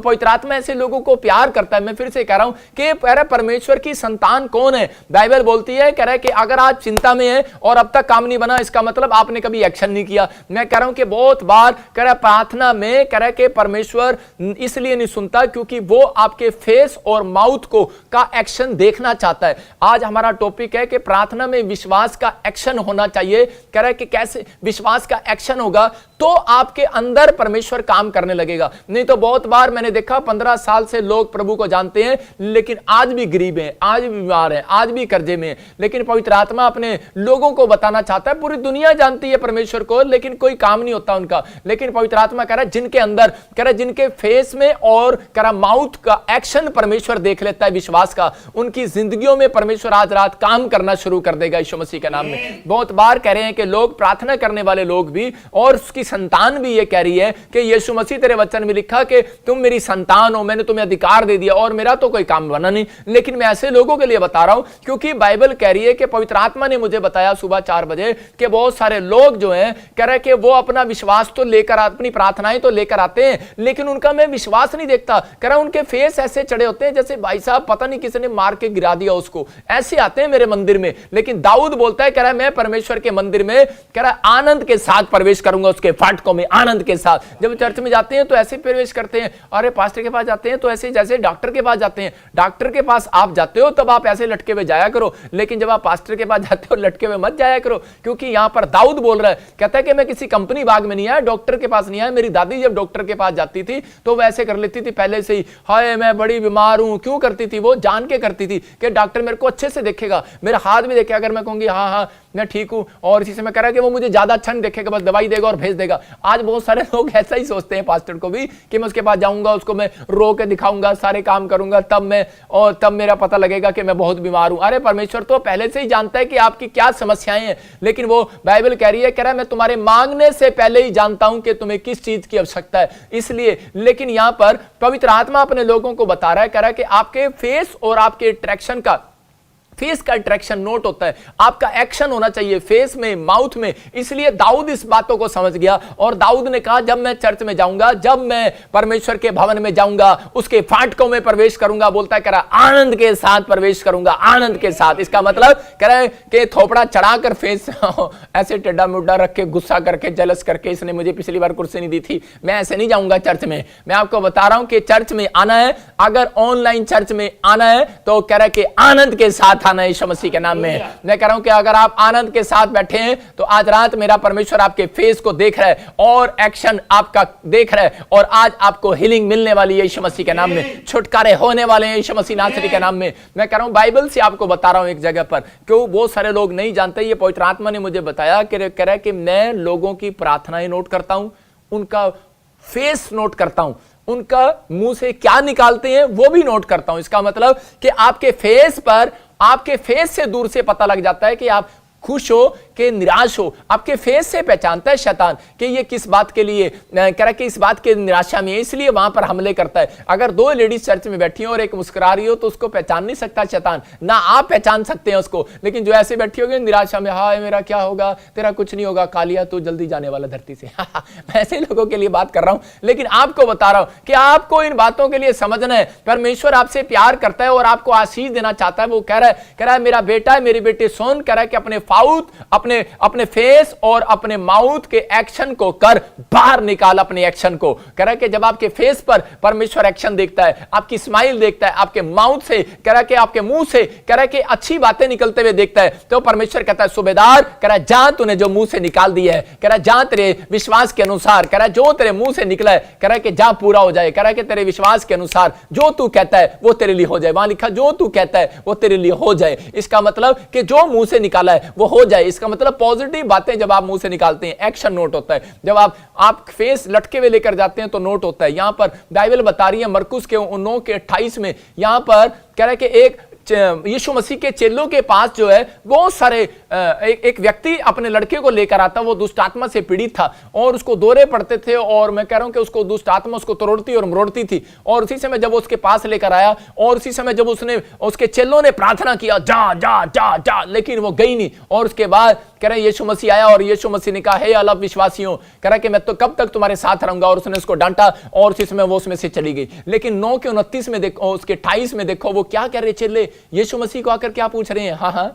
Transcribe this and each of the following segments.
पवित्र आत्मा ऐसे लोगों को प्यार करता है। मैं फिर से कह रहा हूं कि परमेश्वर की संतान कौन है? बाइबल बोलती है, कह रहा है कि अगर आज चिंता में है और अब तक काम नहीं बना, इसका मतलब आपने कभी एक्शन नहीं किया। मैं कह रहा हूं कि बहुत बार कह रहा है प्रार्थना में कह रहा है कि परमेश्वर इसलिए नहीं सुनता क्योंकि वो आपके फेस और माउथ को का एक्शन देखना चाहता है। आज हमारा टॉपिक है कि प्रार्थना में विश्वास का एक्शन होना चाहिए। कह रहा है कि कैसे विश्वास का एक्शन होगा तो आपके अंदर परमेश्वर काम करने लगेगा। नहीं तो बहुत बार मैंने देखा 15 साल से लोग प्रभु को जानते हैं लेकिन आज भी गरीब हैं, आज भी बीमार हैं, आज भी कर्जे में हैं। लेकिन पवित्र आत्मा अपने लोगों को बताना चाहता है, पूरी दुनिया जानती है परमेश्वर को लेकिन कोई काम नहीं होता उनका। लेकिन पवित्र आत्मा कह रहा है जिनके अंदर कह रहा है जिनके फेस में और कह रहा माउथ का एक्शन परमेश्वर देख लेता है विश्वास का, उनकी जिंदगियों में परमेश्वर आज रात काम करना शुरू कर देगा यीशु मसीह के नाम में। बहुत बार कह रहे हैं कि लोग प्रार्थना करने वाले लोग भी और उसकी संतान भी ये कह रही है कि यीशु मसीह तेरे वचन में लिखा कि तुम मेरी संतान हो, मैंने तुम्हें अधिकार दे दिया और मेरा तो कोई काम बना नहीं। लेकिन मैं ऐसे लोगों के लिए बता रहा हूं क्योंकि बाइबल कह रही है कि पवित्र आत्मा ने मुझे बताया सुबह 4 बजे कि बहुत सारे लोग जो हैं कह रहे हैं कि वो अपना विश्वास तो लेकर अपनी प्रार्थनाएं तो लेकर आते हैं लेकिन उनका मैं विश्वास नहीं देखता। कह रहा उनके फेस ऐसे चढ़े होते हैं जैसे भाई साहब पता नहीं किसी ने मार के गिरा दिया उसको, ऐसे आते हैं मेरे मंदिर में। लेकिन दाऊद बोलता है कह रहा है मैं परमेश्वर के मंदिर में कह रहा है आनंद के साथ प्रवेश करूंगा, उसके फाटकों में आनंद के साथ। जब चर्च में जाते हैं तो ऐसे प्रवेश करते हैं, अरे पास्टर के पास जाते हैं तो ऐसे जैसे डॉक्टर के पास जाते हैं। डॉक्टर के पास आप जाते हो तब आप ऐसे लटके हुए जाया करो, लेकिन जब आप पास्टर के पास जाते हो लटके हुए मत जाया करो। क्योंकि यहां पर दाऊद बोल रहा है, कहता है कि मैं किसी कंपनी बाग में नहीं आया, डॉक्टर के पास नहीं आया। मेरी दादी जब डॉक्टर के पास जाती थी तो वैसे कर लेती थी पहले से ही, हाय मैं बड़ी बीमार हूं। क्यों करती थी? वो जान के करती थी कि डॉक्टर मेरे को अच्छे से देखेगा, मेरा हाथ भी देखेगा, अगर मैं कहूंगी हाँ हाँ मैं ठीक हूं और इसी से मैं कह रहा कि वो मुझे ज्यादा अच्छा नहीं देखेगा, बस दवाई देगा और भेज देगा। आज बहुत सारे लोग ऐसा ही सोचते हैं पास्टर को भी कि मैं उसके पास जाऊंगा, उसको मैं रो के दिखाऊंगा, सारे काम करूंगा, तब मेरा पता लगेगा कि मैं बहुत बीमार हूं। अरे परमेश्वर तो पहले से ही जानता है कि आपकी क्या समस्याएं हैं। लेकिन वो बाइबल कह रही है, कह रहा है मैं तुम्हारे मांगने से पहले ही जानता हूं कि तुम्हें किस चीज की आवश्यकता है। इसलिए लेकिन यहां पर पवित्र आत्मा अपने लोगों को बता रहा है, कह रहा है कि आपके फेस और आपके अट्रैक्शन का फेस का अट्रैक्शन नोट होता है, आपका एक्शन होना चाहिए फेस में, माउथ में। इसलिए दाऊद इस बातों को समझ गया और दाऊद ने कहा जब मैं चर्च में जाऊंगा, जब मैं परमेश्वर के भवन में जाऊंगा, उसके फाटकों में प्रवेश करूंगा, बोलता है कह रहा आनंद के साथ प्रवेश करूंगा, आनंद के साथ। इसका मतलब कह रहा है कि थोपड़ा चढ़ाकर फेस ऐसे टेढ़ा मुड्ढा रख के गुस्सा करके जलस करके इसने मुझे पिछली बार कुर्सी नहीं दी थी, मैं ऐसे नहीं जाऊंगा चर्च में। मैं आपको बता रहा हूं कि चर्च में आना है, अगर ऑनलाइन चर्च में आना है तो कह रहा है कि आनंद के साथ यीशु मसीह के नाम में। मैं कह रहा हूं कि अगर आप आनंद के साथ बैठे हैं तो आज रात मेरा परमेश्वर आपके फेस को देख रहा है और एक्शन आपका देख रहा है और आज आपको हीलिंग मिलने वाली है यीशु मसीह के नाम में, छुटकारे होने वाले हैं यीशु मसीह नासरी के नाम में। मैं कह रहा हूं बाइबल से आपको बता रहा हूं एक जगह पर, क्यों बहुत सारे लोग नहीं जानते। ये पवित्र आत्मा ने मुझे बताया कि कह रहा है कि मैं लोगों की प्रार्थनाएं नोट करता हूं, उनका फेस नोट करता हूं, उनका मुंह से क्या निकालते हैं वो भी नोट करता हूं। इसका मतलब कि आपके फेस से दूर से पता लग जाता है कि आप खुश हो कि निराश हो। आपके फेस से पहचानता है शैतान कि ये किस बात के लिए कह रहा कि इस बात के निराशा में है, इसलिए वहां पर हमले करता है। अगर 2 लेडीज चर्च में बैठी हो और एक मुस्कुरा रही हो तो उसको पहचान नहीं सकता शैतान, ना आप पहचान सकते हैं उसको। लेकिन जो ऐसे बैठी होगी निराशा में, हाय मेरा क्या होगा, तेरा कुछ नहीं होगा, कालिया तू जल्दी जाने वाला धरती से। मैं ऐसे लोगों के लिए बात कर रहा हूं, लेकिन आपको बता रहा हूं कि आपको इन बातों के लिए समझना है। परमेश्वर आपसे प्यार करता है और आपको आशीष देना चाहता है। वो कह रहा है मेरा बेटा है, मेरी बेटी सुन, कह रहा है कि अपने अपने फेस और अपने माउथ के एक्शन को कर बाहर निकाल अपने एक्शन को। कह रहा है कि जब आपके फेस पर परमेश्वर एक्शन देखता है, आपकी स्माइल देखता है, आपके माउथ से कह रहा है कि आपके मुंह से कह रहा है कि अच्छी बातें निकलते हुए देखता है, तो परमेश्वर कहता है सूबेदार, कह रहा है जा तूने जो मुंह से निकाल दिया है, कह रहा है जा तेरे विश्वास के अनुसार, कह रहा है जो तेरे मुंह से निकला है, कह रहा है कि जा पूरा हो जाए। कह रहा है कि तेरे विश्वास के अनुसार जो तू कहता है वो तेरे लिए हो जाए। वहां लिखा जो तू कहता है वो तेरे लिए हो जाए। इसका मतलब कि जो मुंह से निकाला है वो हो जाए। इसका मतलब पॉजिटिव बातें जब आप मुंह से निकालते हैं एक्शन नोट होता है। जब आप फेस लटके हुए लेकर जाते हैं तो नोट होता है। यहां पर बाइबल बता रही है मरकुस के 9:28 में, यहां पर कह रहा है कि एक यीशु मसीह के चेलों के पास जो है बहुत सारे एक व्यक्ति अपने लड़के को लेकर आता, वो दुष्ट आत्मा से पीड़ित था और उसको दौरे पड़ते थे, और मैं कह रहा हूं कि उसको दुष्ट आत्मा उसको तोड़ती और मरोड़ती थी। और उसी समय जब उसके पास लेकर आया, और उसी समय जब उसके चेलों ने प्रार्थना किया, जा जा जा जा, लेकिन वो गई नहीं। और उसके बाद कह रहे यीशु मसीह आया, और यीशु मसीह ने कहा, हे अल्प विश्वासियों, कह रहा कि मैं तो कब तक तुम्हारे साथ रहूंगा। और उसने उसको डांटा, और उसी समय वो उसमें से चली गई। लेकिन 9 के 29 में देखो, उसके 28 में देखो वो क्या कह रहे चेले यीशु मसीह को आकर क्या पूछ रहे हैं। हाँ,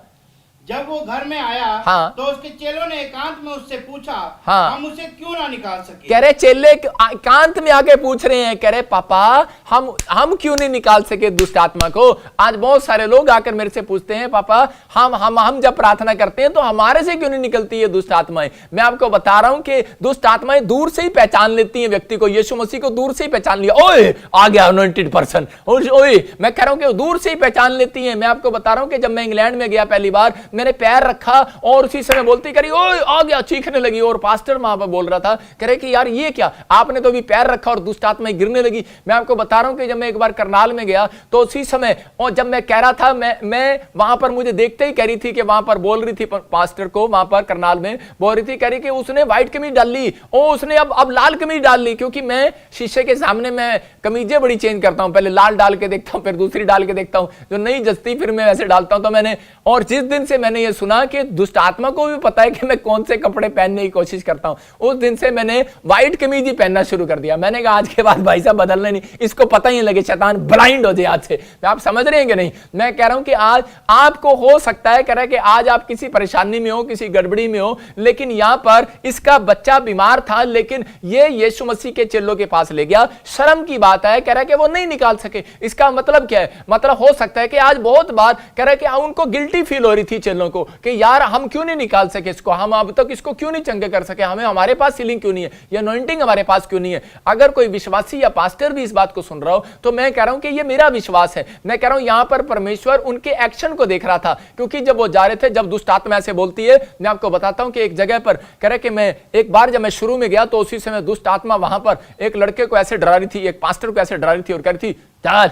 जब वो घर में आया, हाँ, तो उसके चेलों ने एकांत में उससे पूछा, हाँ, हम उसे क्यों ना निकाल सके। कह रहे चेले एकांत में आके पूछ रहे हैं, कह रहे पापा हम क्यों नहीं निकाल सके दुष्ट आत्मा को। आज बहुत सारे लोग आकर मेरे से पूछते हैं, पापा हम जब प्रार्थना करते हैं तो हमारे से क्यों नहीं निकलती है दुष्ट आत्माएं। मैं आपको बता रहा हूं कि दुष्ट आत्माएं दूर से ही पहचान लेती हैं व्यक्ति को। यीशु मसीह को दूर से ही पहचान लिया, ओए आ गया अनॉइंटेड पर्सन, ओए, मैं कह रहा हूं कि दूर से ही पहचान लेती हैं। मैं आपको बता रहा हूं कि जब मैं इंग्लैंड में गया पहली बार, मैंने पैर रखा और उसी समय बोलती करी, ओए आ गया, चीखने लगी। और पास्टर वहां पर बोल रहा था, कह रहे कि यार ये क्या, आपने तो अभी पैर रखा और दुष्ट आत्माएं गिरने लगी। मैं आपको बता रहा हूं कि जब मैं एक बार करनाल में गया तो उसी समय, और जब मैं कह रहा था, मैं वहां पर मुझे देखते ही कह रही थी कि वहां पर बोल रही थी पास्टर को, वहां पर करनाल में बोल रही थी, कह रही कि उसने व्हाइट कमीज डाल ली और उसने अब लाल कमीज डाल ली। क्योंकि मैं शीशे के सामने मैं कमीजें बड़ी चेंज करता हूं, पहले लाल डाल के देखता हूं, फिर दूसरी डाल के देखता हूं, जो नहीं जचती फिर मैं वैसे डालता हूं। तो मैंने, और जिस दिन से मैंने ये सुना कि दुष्ट आत्मा को भी पता है कि मैं कौन से कपड़े पहनने की कोशिश करता हूं, उस दिन से मैंने व्हाइट कमीज ही पहनना शुरू कर दिया। मैंने कहा आज के बाद भाई साहब बदलने नहीं, इसको पता ही नहीं लगे, शैतान ब्लाइंड हो जाए आज से। आप समझ रहे हैं कि नहीं। मैं कह रहा हूं कि आज आपको हो सकता है, कह रहा है कि आज आप किसी परेशानी में हो, किसी गड़बड़ी में हो, लेकिन यहां पर इसका बच्चा बीमार था, लेकिन ये यीशु मसीह के चेलों के पास ले गया। शर्म की बात है, कह रहा है कि वो नहीं निकाल सके। इसका मतलब क्या है, मतलब हो सकता है कि आज बहुत बार कह रहा है कि उनको गिल्टी फील हो रही थी चेलों को कि यार हम क्यों नहीं निकाल सके इसको, हम अब तक इसको क्यों नहीं चंगे कर सके, हमें हमारे पास सीलिंग क्यों नहीं है, या अनॉइंटिंग हमारे पास क्यों नहीं है। अगर कोई विश्वासी या पास्टर भी इस बात को सुन रहा हो तो मैं कह रहा हूं कि ये मेरा विश्वास है। मैं कह रहा हूं यहां पर परमेश्वर उनके एक्शन को देख रहा था, क्योंकि जब वो जा रहे थे, जब दुष्ट आत्मा ऐसे बोलती है, मैं आपको बताता हूं कि एक जगह पर कह रहे कि मैं एक बार जब मैं शुरू में गया तो उसी समय दुष्ट आत्मा वहां पर एक लड़के को ऐसे डरा रही थी, एक पास्टर को ऐसे डरा रही थी और कह रही थी, चल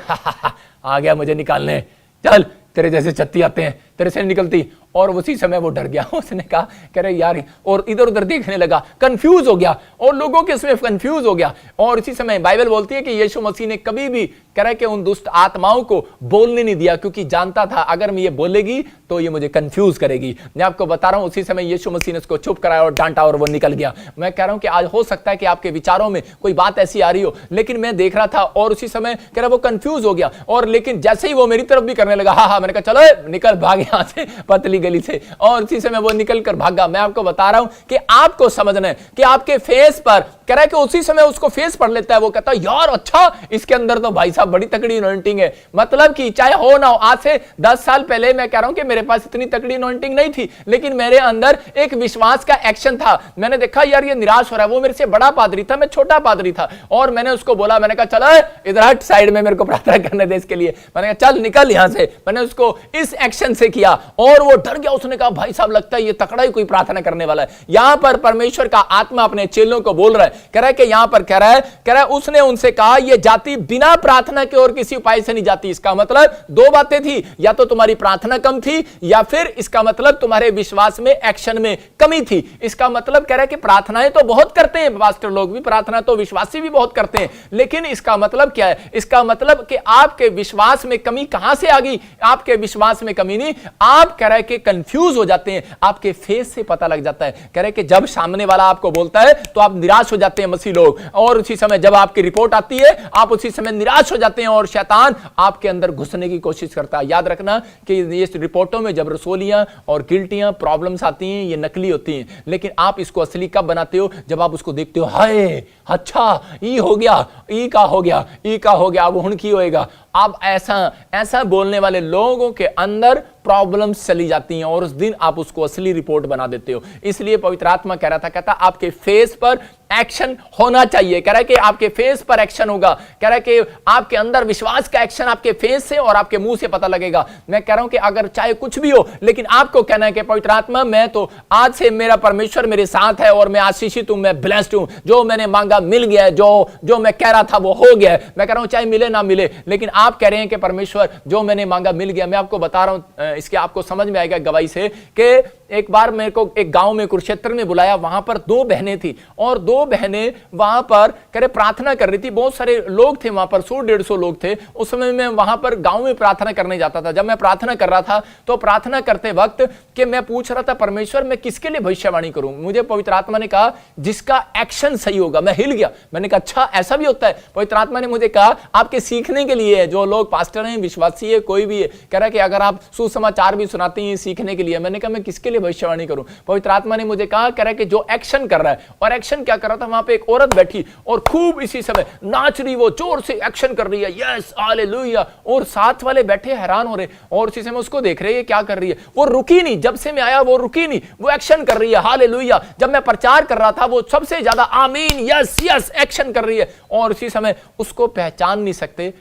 आ गया मुझे निकालने, चल तेरे जैसे छत्ती आते हैं तेरे से निकलती। और उसी समय वो डर गया, उसने कहा कह रहे यार, और इधर उधर देखने लगा, कंफ्यूज हो गया, और लोगों के इसमें कंफ्यूज हो गया। और इसी समय बाइबल बोलती है कि यीशु मसीह ने कभी भी कह रहा है कि उन दुष्ट आत्माओं को बोलने नहीं दिया, क्योंकि जानता था अगर मैं ये बोलेगी तो ये मुझे कंफ्यूज करेगी। मैं आपको बता रहा हूं उसी समय यीशु मसीह ने उसको चुप कराया और डांटा और वो निकल गया। मैं कह रहा हूं कि आज हो सकता है कि आपके विचारों में कोई बात ऐसी आ रही हो, लेकिन मैं देख रहा था और उसी समय कह रहा वो कंफ्यूज हो गया, और लेकिन जैसे ही वो मेरी तरफ भी करने लगा, हाँ मैंने कहा चलो निकल भाग यहां से पतली गली से, और उसी समय वो निकल कर भागा। मैं आपको बता रहा हूं कि आपको समझना है कि आपके फेस पर कह रहा है कि उसी समय उसको फेस पढ़ लेता है, वो कहता है यार अच्छा इसके अंदर तो भाई साहब बड़ी तकड़ी अनॉइंटिंग है। मतलब कि चाहे हो ना हो, आज से 10 साल पहले मैं कह रहा हूं कि मेरे पास इतनी तकड़ी अनॉइंटिंग नहीं थी, लेकिन मेरे अंदर एक विश्वास का एक्शन था। मैंने देखा यार ये निराश हो रहा है, वो मेरे से बड़ा पादरी था, मैं छोटा पादरी था, और मैंने उसको बोला, मैंने कहा चलो इधर हट साइड में, मेरे को प्रार्थना करने दे इसके लिए। मैंने कहा चल निकल यहां से। मैंने उसको इस एक्शन से किया और वो डर गया। उसने कहा भाई साहब लगता है ये तकड़ा ही कोई प्रार्थना करने वाला है। यहां पर परमेश्वर का आत्मा अपने चेलों को बोल रहा है, कह रहा है कि यहां पर कह रहा है उसने उनसे कहा ये जाति बिना प्रार्थना के और किसी उपाय से नहीं जाती। इसका मतलब दो बातें थी, या तो तुम्हारी प्रार्थना कम थी, या फिर इसका मतलब तुम्हारे विश्वास में एक्शन में कमी थी। इसका मतलब कह रहा है कि प्रार्थनाएं तो बहुत करते हैं, पास्टर लोग भी प्रार्थना तो विश्वासी भी बहुत करते हैं, लेकिन इसका मतलब क्या है, इसका मतलब कि आपके विश्वास में कमी कहां से आ गई। आपके विश्वास में कमी नहीं, आप कह रहे कि कंफ्यूज हो जाते हैं, आपके फेस से पता लग जाता है। कह रहे कि जब सामने वाला आपको बोलता है तो आप निराश हो जाते हैं मसीह लोग, और उसी समय जब आपकी रिपोर्ट आती है आप उसी समय निराश हो जाते हैं और शैतान आपके अंदर घुसने की कोशिश करता है। याद रखना कि ये रिपोर्टों में जब रसोलियां और गिल्टियां प्रॉब्लम्स आती हैं ये नकली होती हैं, लेकिन आप इसको असली कब बनाते हो, जब आप उसको देखते हो हाय अच्छा ई हो गया, ई का हो गया, ई का हो गया, अब हुन की होएगा। अब ऐसा बोलने वाले लोगों के अंदर प्रॉब्लम्स चली जाती हैं और उस दिन आप उसको असली रिपोर्ट बना देते हो। इसलिए पवित्र आत्मा कह रहा था, कहता आपके फेस पर एक्शन होना चाहिए। कह रहा है कि आपके फेस पर एक्शन होगा, कह रहा है कि आपके अंदर विश्वास का एक्शन आपके फेस से और आपके मुंह से पता लगेगा। मैं कह रहा हूं कि अगर चाहे कुछ भी हो, लेकिन आपको कहना है कि पवित्र आत्मा मैं तो आज से मेरा परमेश्वर मेरे साथ है और मैं आशीषित हूं, मैं ब्लेस्ड हूं, जो मैंने मांगा मिल गया है, जो मैं कह रहा था वो हो गया है। मैं कह रहा हूं चाहे मिले ना मिले, लेकिन आप कह रहे हैं कि परमेश्वर जो मैंने मांगा मिल गया। मैं आपको बता रहा हूं, इसके आपको समझ में आएगा गवाही से कि एक बार मेरे को एक गांव में कुरुक्षेत्र में बुलाया, वहां पर 2 बहनें थी और 2 बहनें वहां पर करे प्रार्थना कर रही थी। बहुत सारे लोग थे वहां पर, 100-150 लोग थे। उस समय मैं वहां पर गांव में प्रार्थना करने जाता था। जब मैं प्रार्थना कर रहा था तो प्रार्थना करते वक्त कि मैं पूछ रहा था, परमेश्वर मैं किसके लिए भविष्यवाणी करूं? मुझे पवित्र आत्मा ने कहा जिसका एक्शन सही होगा। मैं हिल गया, मैंने कहा अच्छा ऐसा भी होता है? पवित्र आत्मा ने मुझे कहा आपके सीखने के लिए है, जो लोग पास्टर हैं, विश्वासी है, कोई भी है, कह रहा है कि अगर आप सुसमाचार भी सुनाते हैं सीखने के लिए। मैंने कहा मैं किसके लिए भविष्यवाणी करूं? पवित्र आत्मा ने मुझे कहा, कह रहा है कि जो एक्शन कर रहा है। और एक्शन क्या कर रहा था? वहां पे एक औरत बैठी और खूब इसी समय नाच रही, वो जोर से एक्शन कर रही है, यस हालेलुया। और साथ वाले बैठे हैरान हो रहे और इसी समय उसको देख रहे हैं क्या कर रही है। वो रुकी नहीं, जब से मैं आया वो रुकी नहीं, वो एक्शन कर रही है, हालेलुया। जब मैं प्रचार कर रहा था वो सबसे ज्यादा आमीन, यस यस एक्शन कर रही है। और इसी समय उसको पहचान नहीं सकते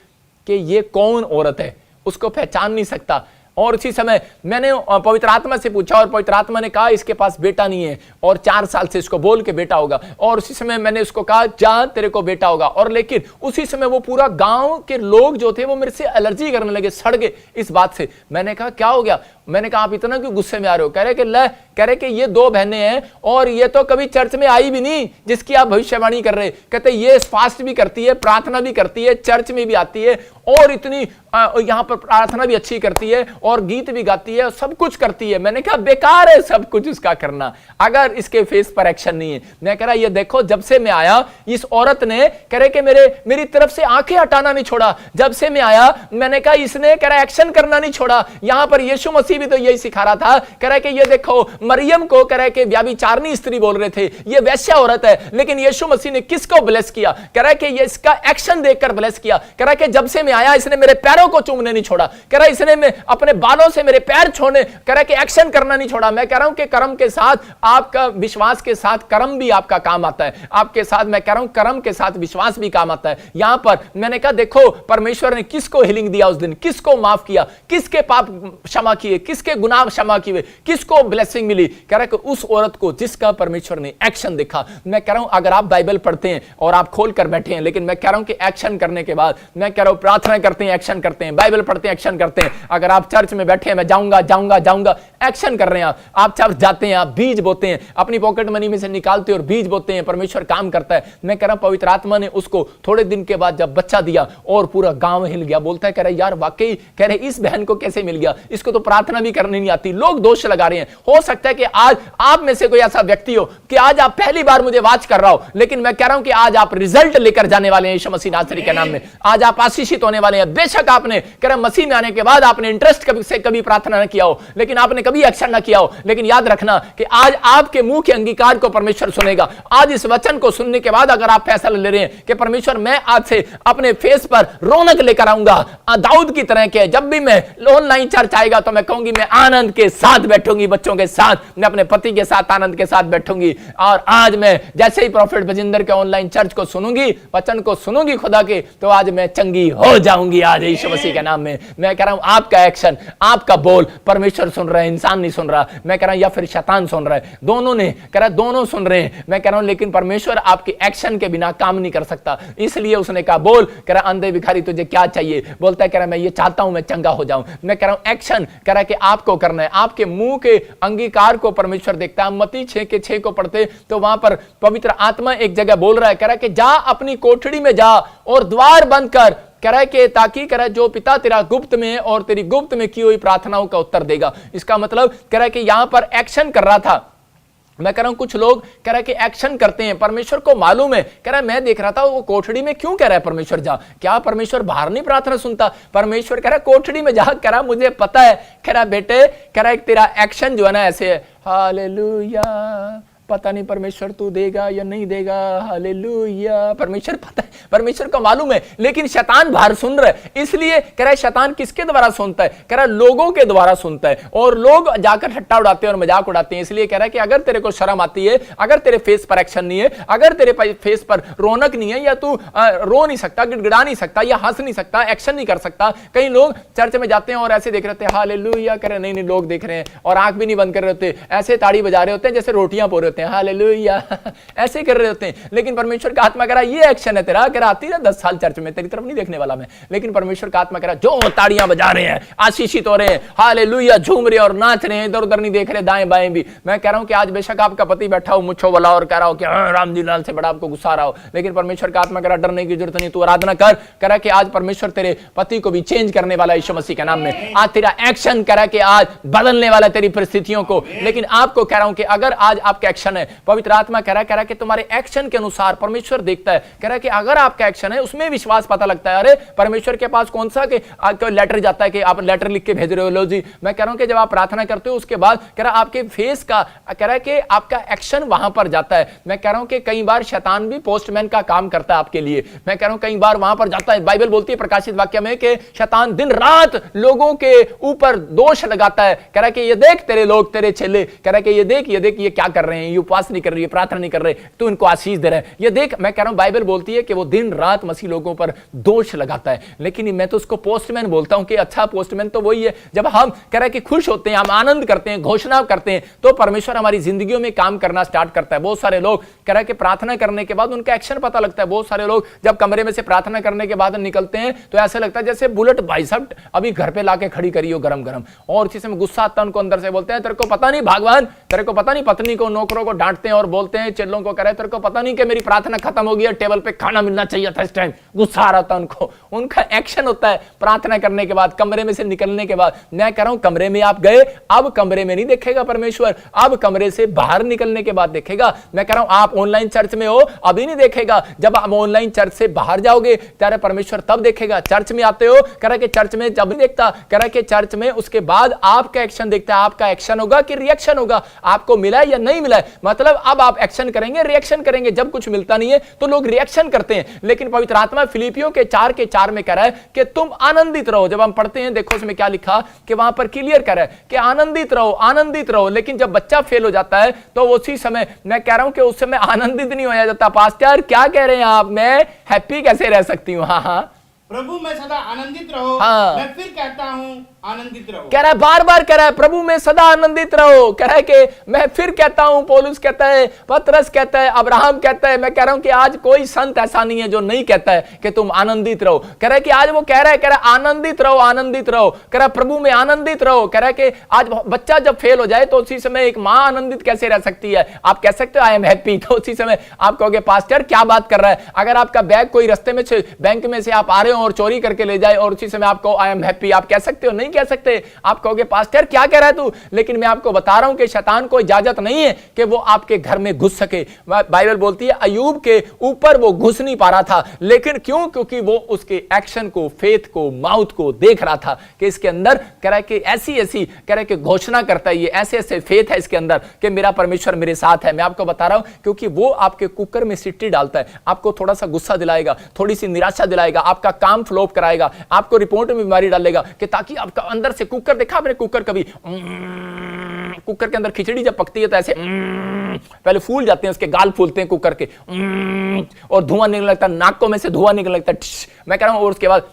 कि ये कौन औरत है, उसको पहचान नहीं सकता। और इसी समय मैंने पवित्र आत्मा से पूछा और पवित्र आत्मा ने कहा इसके पास बेटा नहीं है और 4 साल से इसको बोल के बेटा होगा। और उसी समय मैंने उसको कहा जा तेरे को बेटा होगा। और लेकिन उसी समय वो पूरा गांव के लोग जो थे वो मेरे से एलर्जी करने लगे, सड़ गए इस बात से। मैंने कहा क्या हो गया? मैंने कहा आप इतना क्यों गुस्से में आ रहे हो? कह रहे कि ये 2 बहनें हैं और ये तो कभी चर्च में आई भी नहीं जिसकी आप भविष्यवाणी कर रहे। कहते ये फास्ट भी करती है, प्रार्थना भी करती है, चर्च में भी आती है और इतनी यहां पर प्रार्थना भी अच्छी करती है और गीत भी गाती है और सब कुछ करती है। मैंने कहा बेकार है सब कुछ उसका करना अगर इसके फेस पर एक्शन नहीं है। मैं कह रहा ये देखो जब से मैं आया इस औरत ने कह रहे कि मेरी तरफ से आंखें हटाना नहीं छोड़ा। जब से मैं आया मैंने कहा इसने कह रहा एक्शन करना नहीं छोड़ा। यहां पर यीशु मसीह भी तो यही सिखा रहा था, कह रहा कि ये देखो मरियम को कह रहा कि व्यभिचारिणी स्त्री बोल रहे थे, ये वैश्या औरत है, लेकिन यीशु मसीह ने किसको ब्लेस किया? कह रहा कि ये इसका एक्शन देखकर ब्लेस किया। कह रहा कि जब से मैं आया इसने मेरे पैरों को चूमने नहीं छोड़ा। कह रहा इसने मैं अपने बालों से मेरे पैर छोड़ने, कह रहा कि एक्शन करना नहीं छोड़ा। मैं कह रहा हूं कि कर्म के साथ आपका विश्वास के साथ कर्म भी आपका काम आता है। आपके साथ मैं कह रहा हूं कर्म के साथ विश्वास भी काम आता है। यहां पर मैंने कहा देखो परमेश्वर ने किसको हीलिंग दिया उस दिन, किसको माफ किया, किसके पाप क्षमा किए, किसके गुनाह क्षमा किए, किसको ब्लेसिंग मिली? कह रहा कि उस औरत को जिसका परमेश्वर ने एक्शन देखा। मैं कह रहा हूं अगर आप बाइबल पढ़ते हैं और आप खोल कर बैठे हैं, लेकिन मैं कह रहा हूं कि एक्शन करने के बाद मैं कह रहा हूं प्रार्थना करते हैं, एक्शन करते हैं, बाइबल पढ़ते हैं, एक्शन करते हैं। अगर आप चर्च में बैठे हैं मैं जाऊंगा जाऊंगा जाऊंगा एक्शन कर रहे हैं, आप चर्च जाते हैं, आप बीज बोते हैं, अपनी पॉकेट मनी में से निकालते हैं और बीज बोते हैं, परमेश्वर काम करता है। मैं कह रहा हूं पवित्र आत्मा ने उसको थोड़े दिन के बाद जब बच्चा दिया और पूरा गांव हिल गया। बोलता है कह रहा यार वाकई कह रहे इस बहन को कैसे मिल गया, इसको तो प्रार्थना भी करनी नहीं आती। लोग दोष लगा रहे हैं। हो सकता है कि आज आप में से कोई ऐसा व्यक्ति हो कि आज आप पहली बार मुझे वाच कर रहा हो, लेकिन मैं कह रहा हूं कि आज आप रिजल्ट लेकर जाने वाले हैं यीशु मसीह नासरी के नाम में। आज आप आशीषित होने वाले हैं। बेशक आपने कह रहा मसीह में आने के बाद आपने इंटरेस्ट कभी प्रार्थना न किया हो, लेकिन आपने कभी एक्शन न किया हो, लेकिन याद रखना कि आज आपके मुंह के अंगीकार को परमेश्वर सुनेगा। आज इस वचन को सुनने के बाद अगर आप फैसला ले रहे हैं कि परमेश्वर मैं आज से अपने फेस पर रौनक लेकर आऊंगा दाऊद की तरह के, जब भी मैं ऑनलाइन चर्च आएगा तो मैं कहूंगी मैं आनंद के साथ बैठूंगी, बच्चों के साथ, मैं अपने पति के साथ आनंद के साथ बैठूंगी। और आज मैं जैसे ही प्रॉफिट बजिंदर के ऑनलाइन चर्च को सुनूंगी, वचन को सुनूंगी खुदा के, तो आज मैं चंगी हो जाऊंगी आज यीशु मसीह के नाम में। मैं कह रहा हूं आपका एक्शन, आपका बोल परमेश्वर सुन रहा है, इंसान नहीं सुन रहा। मैं कह रहा हूं या फिर शैतान सुन रहा है, दोनों ने कह रहा दोनों सुन रहे हैं। मैं कह रहा हूं लेकिन परमेश्वर आपके एक्शन के बिना काम नहीं कर सकता। इसलिए उसने कहा बोल, कह रहा अंधे भिखारी तुझे क्या चाहिए? बोलता है कह रहा मैं ये चाहता हूं मैं चंगा हो जाऊं। मैं कह रहा हूं एक्शन कह रहा है कि आपको करना है। आपके मुंह के अंगीकार को परमेश्वर देखता है। मत्ती 6:6 को पढ़ते तो वहां पर पवित्र आत्मा एक जगह बोल रहा है, कह रहा है कि जा अपनी कोठड़ी में जा और द्वार बंद कर, कह रहा है कि ताकि कह रहा है जो पिता तेरा गुप्त में और तेरी गुप्त में की हुई प्रार्थनाओं का उत्तर देगा। इसका मतलब कह रहा है कि यहां पर एक्शन कर रहा था। मैं कह रहा हूं कुछ लोग कह रहा है कि एक्शन करते हैं, परमेश्वर को मालूम है। कह रहा है मैं देख रहा था वो कोठड़ी में क्यों कह रहा है परमेश्वर जा, क्या परमेश्वर बाहर नहीं प्रार्थना सुनता? परमेश्वर कह रहा है कोठड़ी में जा। कह रहा मुझे पता है, कह रहा बेटे कह रहा है तेरा एक्शन जो है ना ऐसे है, हालेलुया, पता नहीं परमेश्वर तू देगा या नहीं देगा, हालेलुया, परमेश्वर पता है, परमेश्वर को मालूम है। लेकिन शैतान बाहर सुन रहा है। इसलिए कह रहा है शैतान किसके द्वारा सुनता है? कह रहा है लोगों के द्वारा सुनता है, और लोग जाकर ठट्टा उड़ाते हैं और मजाक उड़ाते हैं। इसलिए कह रहा है कि अगर तेरे को शर्म आती है, अगर तेरे फेस पर एक्शन नहीं है, अगर तेरे फेस पर रौनक नहीं है, या तू रो नहीं सकता, गिड़गिड़ा नहीं सकता, या हंस नहीं सकता, एक्शन नहीं कर सकता। कई लोग चर्च में जाते हैं और ऐसे देख रहे हैं हालेलुया, कह रहे नहीं लोग देख रहे हैं और आंख भी नहीं बंद कर रहे होते, ऐसे ताड़ी बजा रहे होते हैं जैसे रोटियां पो रहे होते हैं, हालेलुया ऐसे कर रहे होते हैं। लेकिन परमेश्वर का आत्मा कह रहा ये एक्शन है तेरा, कह रहा आती ना 10 साल चर्च में, तेरी तरफ नहीं देखने वाला मैं। लेकिन परमेश्वर का आत्मा कह रहा जो ताड़ियां बजा रहे हैं, आशीषित हो रहे हैं, हालेलुया झूम रहे और नाच रहे हैं, इधर उधर नहीं देख रहे दाएं बाएं भी। मैं कह रहा हूं कि आज बेशक आपका पति बैठा हो मुच्छो वाला और कह रहा हो कि राम जी लाल से बड़ा आपको गुस्सा आ रहा हो, लेकिन परमेश्वर का आत्मा कह रहा डरने की जरूरत नहीं, तू आराधना कर। कह रहा कि आज परमेश्वर तेरे पति को भी चेंज करने वाला यीशु मसीह के नाम में। आज तेरा एक्शन कह रहा कि आज बदलने वाला तेरी परिस्थितियों को। लेकिन आपको कह रहा हूं कि अगर आज आपका एक्शन है, पवित्र आत्मा कह रहा है कि तुम्हारे एक्शन के अनुसार परमेश्वर देखता है। कह रहा है कि अगर आपका एक्शन है उसमें विश्वास पता लगता है। अरे परमेश्वर के पास कौन सा कि लेटर जाता है कि आप लेटर लिख के भेज रहे हो, लो जी। मैं कह रहा हूं कि जब आप प्रार्थना करते हो उसके बाद कह रहा आपके फेस का कह रहा है कि आपका एक्शन वहां पर जाता है। मैं कह रहा हूं कि कई बार शैतान भी पोस्टमैन का काम करता है आपके लिए। मैं कह रहा हूं कई बार वहां पर जाता है। बाइबल बोलती है प्रकाशित वाक्य में कि शैतान दिन रात लोगों के ऊपर दोष लगाता है। कह रहा है कि ये देख तेरे लोग, तेरे चेले, कह रहा है कि ये देख ये क्या कर रहे हैं, ये उपवास नहीं कर रही है, प्रार्थना नहीं कर रहे, तू इनको आशीष दे रहा है, ये देख। मैं कह रहा हूं बाइबल बोलती है कि वो दिन रात मसीह लोगों पर दोष लगाता है। लेकिन मैं तो उसको पोस्टमैन बोलता हूं कि अच्छा पोस्टमैन तो वही है जब हम कह रहे हैं कि खुश होते हैं, हम आनंद करते हैं, घोषणा करते हैं, तो परमेश्वर हमारी जिंदगियों में काम करना स्टार्ट करता है। बहुत सारे लोग कह रहे हैं कि प्रार्थना करने के बाद उनका एक्शन पता लगता है। बहुत सारे लोग जब कमरे में से प्रार्थना करने के बाद निकलते हैं तो ऐसा लगता है जैसे बुलेट भाई साहब अभी घर पे लाके खड़ी करी हो गरम गरम, और इसी में गुस्सा आता है उनको अंदर से। बोलते हैं तेरे को पता नहीं भगवान, तेरे को पता नहीं, पत्नी को नौकरों को डांटते हैं और बोलते हैं चेलों को, कह रहे तेरे को पता नहीं कि मेरी प्रार्थना खत्म हो गई है, टेबल पे खाना मिलना चाहिए था इस टाइम। गुस्सा आ रहा था उनको। उनका एक्शन होता है प्रार्थना करने के बाद, कमरे में से निकलने के बाद। मैं कह रहा हूं कमरे में आप गए, अब कमरे में नहीं देखेगा परमेश्वर, अब कमरे से बाहर निकलने के बाद देखेगा। मैं कह रहा हूं आप ऑनलाइन चर्च में हो अभी नहीं देखेगा, जब आप ऑनलाइन चर्च से बाहर जाओगे तेरा परमेश्वर तब देखेगा। चर्च में आते हो, कह रहा कि चर्च में जब नहीं देखता, कह रहा कि चर्च में उसके बाद आपका एक्शन देखता है। आपका एक्शन होगा कि रिएक्शन होगा, आपको मिला है या नहीं मिला है। मतलब अब आप एक्शन करेंगे, रिएक्शन करेंगे। जब कुछ मिलता नहीं है तो लोग रिएक्शन करते हैं। लेकिन पवित्र आत्मा फिलिपियों के 4:4 में कह रहा है कि तुम आनंदित रहो। जब हम पढ़ते हैं देखो उसमें क्या लिखा कि वहां पर क्लियर कर रहा है कि आनंदित रहो, आनंदित रहो। लेकिन जब बच्चा फेल हो जाता है तो उसी समय मैं कह रहा हूं कि उस समय आनंदित नहीं हो जाता। पास्टर क्या कह रहे हैं आप, मैं हैप्पी कैसे रह सकती हूं? हाँ प्रभु में सदा आनंदित रहो। हाँ। मैं फिर कहता हूं आनंदित रहो। कह रहा है बार बार कह रहा है प्रभु में सदा आनंदित रहो। कह रहा है कि मैं फिर कहता हूं, पौलुस कहता है, पतरस कहता है, अब्राहम कहता है। मैं कह रहा हूं कि आज कोई संत ऐसा नहीं है जो नहीं कहता है कि तुम आनंदित रहो। कह रहा है कि आज वो कह रहा है आनंदित रहो, आनंदित रहो। कह रहा है प्रभु में आनंदित रहो। कह रहा है कि आज बच्चा जब फेल हो जाए तो उसी समय एक मां आनंदित कैसे रह सकती है? आप कह सकते हो आई एम हैप्पी, तो उसी समय आप कहोगे पास्टर क्या बात कर रहा है। अगर आपका बैग कोई रास्ते में से बैंक में से आप आ रहे हो और चोरी करके ले जाए और उसी समय आपको आई एम हैप्पी, आप कह सकते हो? नहीं कह सकते। आप कहोगे पास्टर क्या कह रहा है तू। लेकिन मैं आपको बता रहा हूं कि शैतान को इजाजत नहीं है कि वो आपके घर में घुस सके। बाइबल बोलती है अय्यूब के ऊपर वो घुस नहीं पा रहा था। लेकिन क्यों? क्योंकि वो उसके एक्शन को, फेथ को, माउथ को देख रहा था कि इसके अंदर कह रहा है कि ऐसी ऐसी कह रहा है कि घोषणा करता है, ये ऐसे ऐसे फेथ है इसके अंदर कि मेरा परमेश्वर मेरे साथ है। मैं आपको बता रहा हूं क्योंकि वो आपके कुकर में सीटी डालता है, आपको थोड़ा सा गुस्सा दिलाएगा, थोड़ी सी निराशा दिलाएगा, आपका काम फ्लॉप कराएगा, आपको रिपोर्ट में बीमारी डालेगा कि ताकि आपका अंदर से कुकर, देखा आपने कुकर कभी, कुकर के अंदर खिचड़ी जब पकती है तो ऐसे पहले फूल जाते हैं, उसके गाल फूलते हैं कुकर के, और धुआं निकलने लगता है, नाकों में से धुआं निकलने लगता है। मैं कह रहा हूं और उसके बाद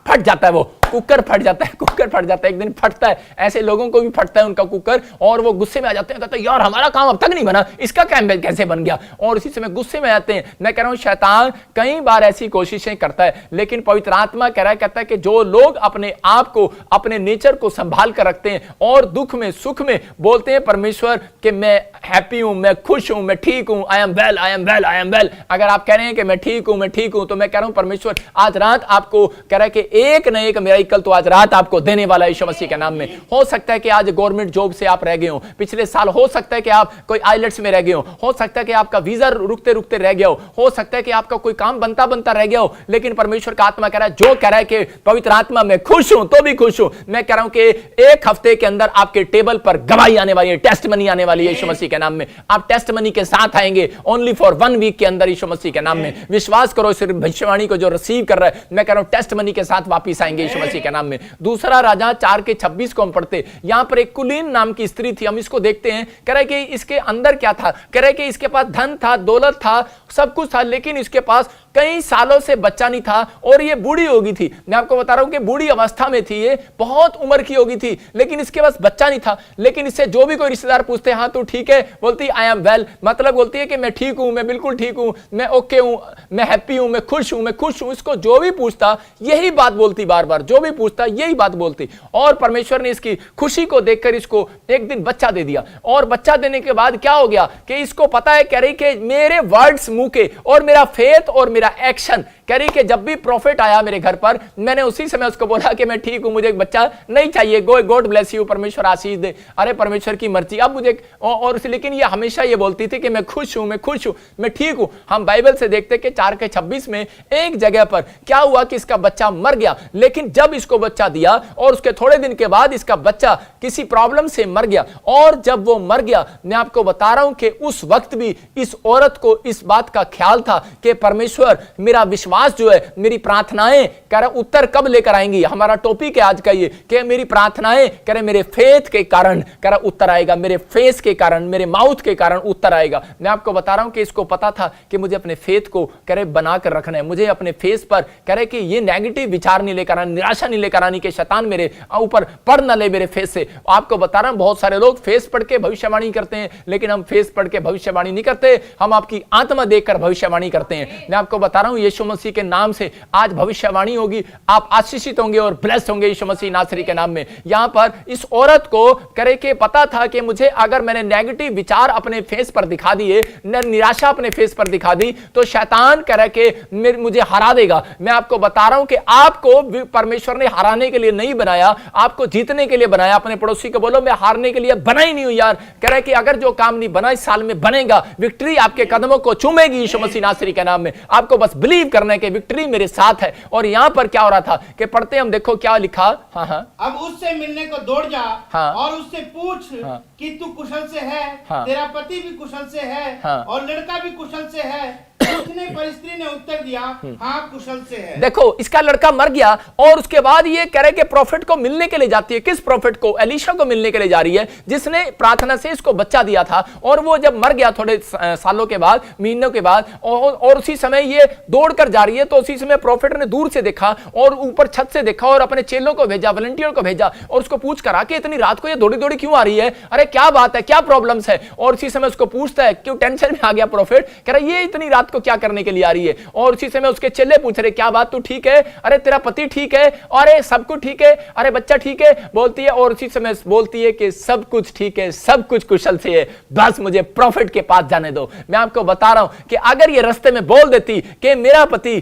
फट जाता है, वो कुकर फट जाता है, कुकर फट जाता है, एक दिन फटता है। ऐसे लोगों को भी फटता है उनका कुकर और वो गुस्से में आ जाते हैं, कहते हैं यार हमारा काम अब तक नहीं बना, इसका काम कैसे बन गया, और इसी समय गुस्से में आ जाते हैं। मैं कह रहा हूं शैतान कई बार ऐसी कोशिशें करता है, लेकिन पवित्र आत्मा कहता है कि जो लोग अपने आप को, अपने नेचर को संभाल कर रखते हैं और दुख में सुख में बोलते हैं परमेश्वर कि मैं हैप्पी हूं, मैं खुश हूं, मैं ठीक हूं, I am well, I am well, I am well. अगर आप कह रहे हैं कि मैं ठीक हूं, मैं ठीक हूं, तो मैं कह रहा हूं परमेश्वर आज रात आपको कह रहा है कि एक न एक मिरेकल तो आज रात आपको देने वाला है यीशु मसीह के नाम में। हो सकता है कि आज गवर्नमेंट जॉब से आप रह गए हो पिछले साल, हो सकता है कि आप कोई आइलेट्स में रह गए हो सकता है कि आपका वीजा रुकते रुकते रह गया हो सकता है कि आपका कोई काम बनता बनता रह गया हो, लेकिन परमेश्वर का आत्मा कह रहा है, जो कह रहा है कि पवित्र आत्मा मैं खुश हूं तो भी खुश हूं। मैं कह रहा हूं कि एक हफ्ते के अंदर आपके टेबल पर गवाही आने वाली है, टेस्ट मनी आने वाली है यीशु मसीह के नाम में। आप टेस्ट मनी के साथ आएंगे ओनली फॉर 1 वीक के अंदर यीशु मसीह के नाम में। विश्वास करो इस भविष्यवाणी को जो रिसीव कर रहा है, मैं कह रहा हूं टेस्ट मनी के साथ वापिस आएंगे यीशु मसीह के नाम में। दूसरा राजा 4:26 को हम पढ़ते, यहां पर एक कुलीन नाम की स्त्री थी, हम इसको देखते हैं। कह रहा है कि इसके अंदर क्या था, कह रहा है कि इसके पास धन था, दौलत था, सब कुछ था, लेकिन इसके पास कई सालों से बच्चा नहीं था और ये बूढ़ी हो गई थी। मैं आपको बता रहा हूं कि बूढ़ी अवस्था में थी, ये बहुत उम्र की हो गई थी, लेकिन इसके पास बच्चा नहीं था। लेकिन इससे जो भी कोई रिश्तेदार पूछते हाँ तू ठीक है, बोलती आई एम वेल, मतलब बोलती है कि मैं ठीक हूं, मैं बिल्कुल ठीक हूं, मैं ओके हूं, मैं हैप्पी हूं, मैं खुश हूं, मैं खुश हूं। इसको जो भी पूछता यही बात बोलती, बार बार जो भी पूछता यही बात बोलती। और परमेश्वर ने इसकी खुशी को देखकर इसको एक दिन बच्चा दे दिया। और बच्चा देने के बाद क्या हो गया कि इसको पता है, कह रही कि मेरे वर्ड्स मुंह के और मेरा फेथ और मेरा एक्शन, कह रही कि जब भी प्रॉफिट आया मेरे घर पर, मैंने उसी समय उसको बोला कि मैं ठीक हूं, मुझे एक बच्चा नहीं चाहिए, गॉड ब्लेस यू, परमेश्वर आशीष दे, अरे परमेश्वर की मर्जी अब मुझे। और लेकिन ये हमेशा ये बोलती थी कि मैं खुश हूं, मैं खुश हूं, मैं ठीक हूं। हम बाइबल से देखते कि 4:26 में एक जगह पर क्या हुआ कि इसका बच्चा मर गया। लेकिन जब इसको बच्चा दिया और उसके थोड़े दिन के बाद इसका बच्चा किसी प्रॉब्लम से मर गया, और जब वो मर गया, मैं आपको बता रहा हूं कि उस वक्त भी इस औरत को इस बात का ख्याल था कि परमेश्वर मेरा विश्वास जो है, मेरी प्रार्थनाएं कह रहा उत्तर कब लेकर आएंगी। हमारा टॉपिक है आज का ये कि मेरी प्रार्थनाएं कह रहे मेरे फेथ के कारण कह रहा उत्तर आएगा, मेरे फेस के कारण, मेरे माउथ के कारण उत्तर आएगा। मैं आपको बता रहा हूं कि इसको पता था कि मुझे अपने फेथ को कह रहे बनाकर रखना है, मुझे अपने फेस पर कह रहे कि ये नेगेटिव विचार नहीं लेकर आनी, निराशा नहीं लेकर आनी कि शैतान मेरे ऊपर पढ़ ना ले मेरे फेस से। आपको बता रहा हूं बहुत सारे लोग फेस पढ़ के भविष्यवाणी करते हैं, लेकिन हम फेस पढ़ के भविष्यवाणी नहीं करते, हम आपकी आत्मा देखकर भविष्यवाणी करते हैं। मैं आपको बता रहा हूं यीशु मसीह के नाम से आज भविष्यवाणी होगी, आप आशीषित होंगे और ब्लेस्ड होंगे यीशु मसीह नासरी के नाम में। यहां पर इस औरत को करे के पता था कि मुझे अगर मैंने नेगेटिव विचार अपने फेस पर दिखा दिए, निराशा अपने फेस पर दिखा दी, तो शैतान करे के मुझे हरा देगा। मैं आपको बता रहा हूं कि आपको परमेश्वर ने हराने के लिए नहीं बनाया, आपको जीतने के लिए बनाया। अपने पड़ोसी को बोलो मैं हारने के लिए बना ही नहीं हूं यार। कह रहे कि अगर जो काम नहीं बना इस साल में बनेगा, विक्ट्री आपके कदमों को चूमेगी यीशु मसीह नासरी के नाम में। आपको बस बिलीव करना है कि विक्ट्री मेरे साथ है। और यहां पर क्या हो रहा था कि पढ़ते हम, देखो क्या लिखा। हाँ, अब उससे मिलने को दौड़ जा, हाँ, और उससे पूछ, हाँ, कि तू कुशल से है, हाँ, तेरा पति भी कुशल से है, हाँ, और लड़का भी कुशल से है। उसने पर स्त्री ने उत्तर दिया हाँ कुशल से है। देखो इसका लड़का मर गया और उसके बाद ये कह रहे कि प्रॉफिट को मिलने के लिए जाती है। किस प्रॉफिट को? एलीशा को मिलने के लिए जा रही है, जिसने प्रार्थना से इसको बच्चा दिया था। और वो जब मर गया थोड़े सालों के बाद, महीनों के बाद, और उसी समय ये दौड़कर जा रही है, तो उसी समय प्रॉफिट ने दूर से देखा और ऊपर छत से देखा और अपने चेलों को भेजा, वॉलंटियर को भेजा और उसको पूछ कर आके इतनी रात को ये दौड़ी दौड़ी क्यों आ रही है, अरे क्या बात है, क्या प्रॉब्लम्स है। और उसी समय उसको पूछता है, क्यों टेंशन में आ गया प्रॉफिट, कह रहा ये इतनी रात को क्या करने के लिए आ रही है। और उसी समय उसके चेले पूछ रहे क्या बात, तू ठीक है, अरे तेरा पति ठीक है, अरे सब कुछ ठीक है, अरे बच्चा ठीक है, बोलती है। और उसी समय बोलती है कि सब कुछ ठीक है, सब कुछ कुशल से है, बस मुझे प्रॉफिट के पास जाने दो। मैं आपको बता रहा हूं कि अगर ये रास्ते में बोल देती कि मेरा पति,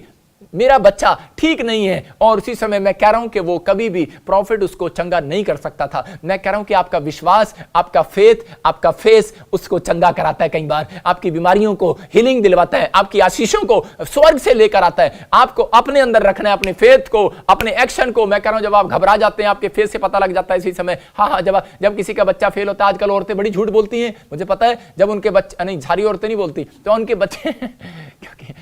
मेरा बच्चा ठीक नहीं है, और उसी समय मैं कह रहा हूं कि वो कभी भी प्रॉफिट उसको चंगा नहीं कर सकता था। मैं कह रहा हूं कि आपका विश्वास, आपका फेथ, आपका फेस उसको चंगा कराता है। कई बार आपकी बीमारियों को हीलिंग दिलवाता है, आपकी आशीषों को स्वर्ग से लेकर आता है। आपको अपने अंदर रखना है, अपने फेथ को, अपने एक्शन को। मैं कह रहा हूं जब आप घबरा जाते हैं, आपके फेस से पता लग जाता है इसी समय। हाँ, जब किसी का बच्चा फेल होता है, आजकल औरतें बड़ी झूठ बोलती हैं, मुझे पता है। जब उनके बच्चे, नहीं सारी औरतें नहीं बोलती, तो उनके बच्चे क्योंकि